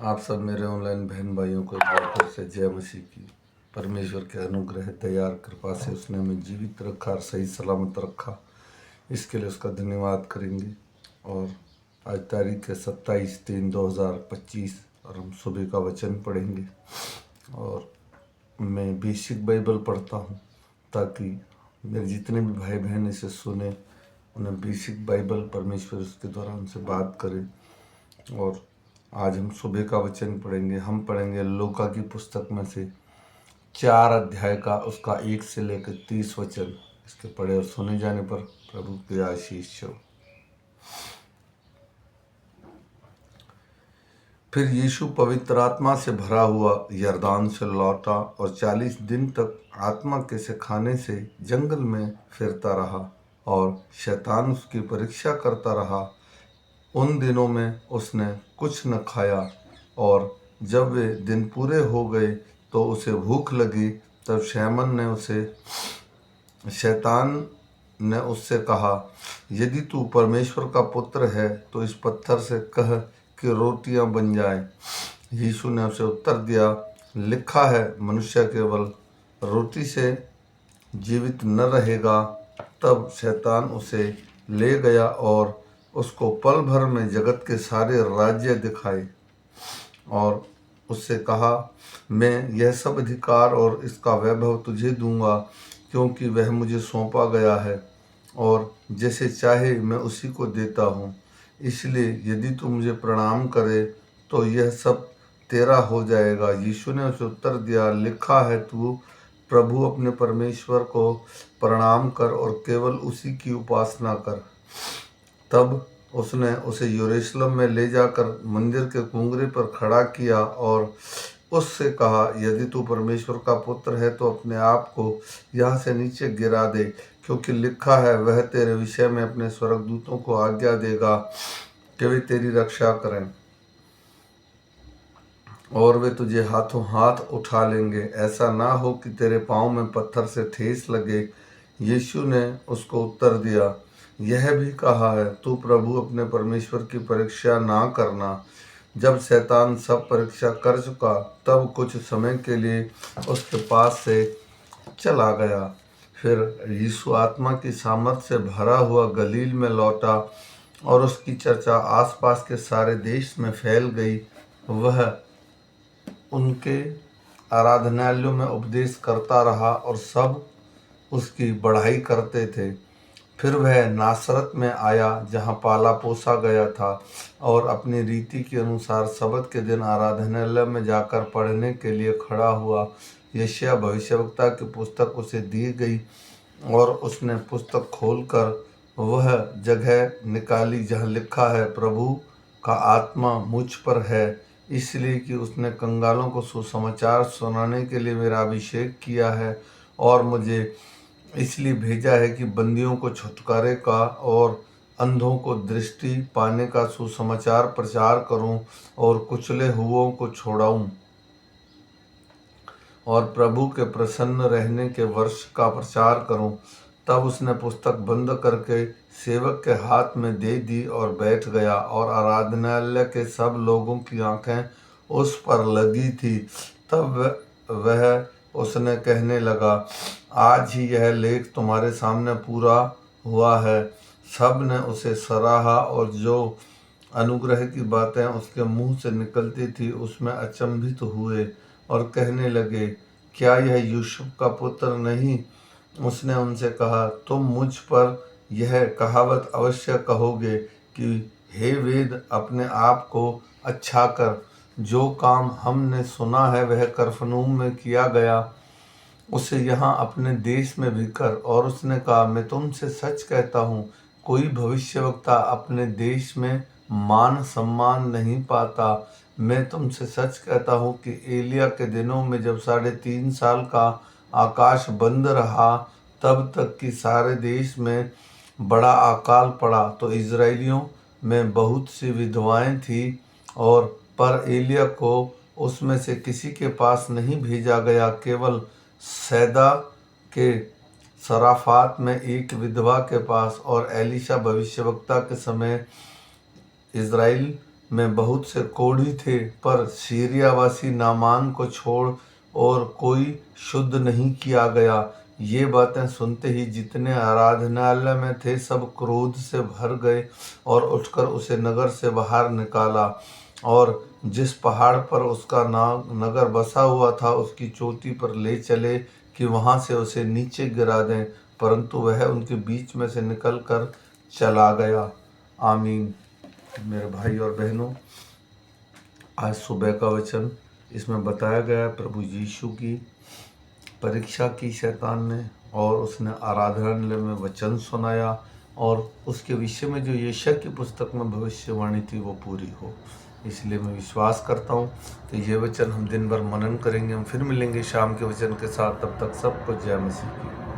आप सब मेरे ऑनलाइन बहन भाइयों को एक बार फिर से जय मसीह की। परमेश्वर के अनुग्रह दयार कृपा से उसने हमें जीवित रखा और सही सलामत रखा, इसके लिए उसका धन्यवाद करेंगे। और आज तारीख है 27/3/2025 और हम सुबह का वचन पढ़ेंगे। और मैं बेसिक बाइबल पढ़ता हूँ ताकि मेरे जितने भी भाई बहन इसे सुने, उन्हें बेसिक बाइबल परमेश्वर उसके द्वारा उनसे बात करे। और आज हम सुबह का वचन पढ़ेंगे। हम पढ़ेंगे लूका की पुस्तक में से 4 अध्याय का उसका 1 से लेकर 30 वचन। इसके पढ़े और सुने जाने पर प्रभु की आशीष हो। फिर यीशु पवित्र आत्मा से भरा हुआ यरदान से लौटा और 40 दिन तक आत्मा के सिखाने से जंगल में फिरता रहा और शैतान उसकी परीक्षा करता रहा। उन दिनों में उसने कुछ न खाया और जब वे दिन पूरे हो गए तो उसे भूख लगी। तब शैतान ने उससे कहा, यदि तू परमेश्वर का पुत्र है तो इस पत्थर से कह कि रोटियां बन जाएं। यीशु ने उसे उत्तर दिया, लिखा है, मनुष्य केवल रोटी से जीवित न रहेगा। तब शैतान उसे ले गया और उसको पल भर में जगत के सारे राज्य दिखाए और उससे कहा, मैं यह सब अधिकार और इसका वैभव तुझे दूंगा, क्योंकि वह मुझे सौंपा गया है और जैसे चाहे मैं उसी को देता हूँ। इसलिए यदि तू मुझे प्रणाम करे तो यह सब तेरा हो जाएगा। यीशु ने उसे उत्तर दिया, लिखा है, तू प्रभु अपने परमेश्वर को प्रणाम कर और केवल उसी की उपासना कर। तब उसने उसे यरूशलेम में ले जाकर मंदिर के कुंगरे पर खड़ा किया और उससे कहा, यदि तू परमेश्वर का पुत्र है तो अपने आप को यहाँ से नीचे गिरा दे, क्योंकि लिखा है, वह तेरे विषय में अपने स्वर्गदूतों को आज्ञा देगा कि वे तेरी रक्षा करें और वे तुझे हाथों हाथ उठा लेंगे, ऐसा ना हो कि तेरे पाँव में पत्थर से ठेस लगे। यीशु ने उसको उत्तर दिया, यह भी कहा है, तू प्रभु अपने परमेश्वर की परीक्षा ना करना। जब शैतान सब परीक्षा कर चुका तब कुछ समय के लिए उसके पास से चला गया। फिर यीशु आत्मा की सामर्थ से भरा हुआ गलील में लौटा और उसकी चर्चा आसपास के सारे देश में फैल गई। वह उनके आराधनालयों में उपदेश करता रहा और सब उसकी बढ़ाई करते थे। फिर वह नासरत में आया, जहाँ पाला पोसा गया था, और अपनी रीति के अनुसार सबत के दिन आराधनालय में जाकर पढ़ने के लिए खड़ा हुआ। यशायाह भविष्यवक्ता की पुस्तक उसे दी गई और उसने पुस्तक खोलकर वह जगह निकाली जहाँ लिखा है, प्रभु का आत्मा मुझ पर है, इसलिए कि उसने कंगालों को सुसमाचार सुनाने के लिए मेरा अभिषेक किया है और मुझे इसलिए भेजा है कि बंदियों को छुटकारे का और अंधों को दृष्टि पाने का सुसमाचार प्रचार करूं और कुचले हुओं को छोड़ाऊं और प्रभु के प्रसन्न रहने के वर्ष का प्रचार करूं। तब उसने पुस्तक बंद करके सेवक के हाथ में दे दी और बैठ गया और आराधनालय के सब लोगों की आंखें उस पर लगी थी। तब वह उसने कहने लगा, आज ही यह लेख तुम्हारे सामने पूरा हुआ है। सब ने उसे सराहा और जो अनुग्रह की बातें उसके मुंह से निकलती थी उसमें अचंभित हुए और कहने लगे, क्या यह यूसुफ का पुत्र नहीं? उसने उनसे कहा, तुम मुझ पर यह कहावत अवश्य कहोगे कि हे वेद, अपने आप को अच्छा कर। जो काम हमने सुना है वह कफरनहूम में किया गया, उसे यहाँ अपने देश में भी कर। और उसने कहा, मैं तुमसे सच कहता हूँ, कोई भविष्यवक्ता अपने देश में मान सम्मान नहीं पाता। मैं तुमसे सच कहता हूँ कि एलिया के दिनों में जब 3.5 साल का आकाश बंद रहा तब तक कि सारे देश में बड़ा अकाल पड़ा, तो इजराइलियों में बहुत सी विधवाएं थीं और पर एलिया को उसमें से किसी के पास नहीं भेजा गया, केवल सैदा के सराफात में एक विधवा के पास। और एलीशा भविष्यवक्ता के समय इज़राइल में बहुत से कोढ़ी थे, पर सीरियावासी नामान को छोड़ और कोई शुद्ध नहीं किया गया। ये बातें सुनते ही जितने आराधनालय में थे सब क्रोध से भर गए और उठकर उसे नगर से बाहर निकाला और जिस पहाड़ पर उसका नगर बसा हुआ था उसकी चोटी पर ले चले कि वहां से उसे नीचे गिरा दें, परंतु वह उनके बीच में से निकल कर चला गया। आमीन। मेरे भाई और बहनों, आज सुबह का वचन इसमें बताया गया प्रभु यीशु की परीक्षा की शैतान ने और उसने आराधनालय में वचन सुनाया और उसके विषय में जो यशायाह की पुस्तक में भविष्यवाणी थी वो पूरी हो। इसलिए मैं विश्वास करता हूँ कि ये वचन हम दिन भर मनन करेंगे। हम फिर मिलेंगे शाम के वचन के साथ। तब तक सबको जय मसीह की।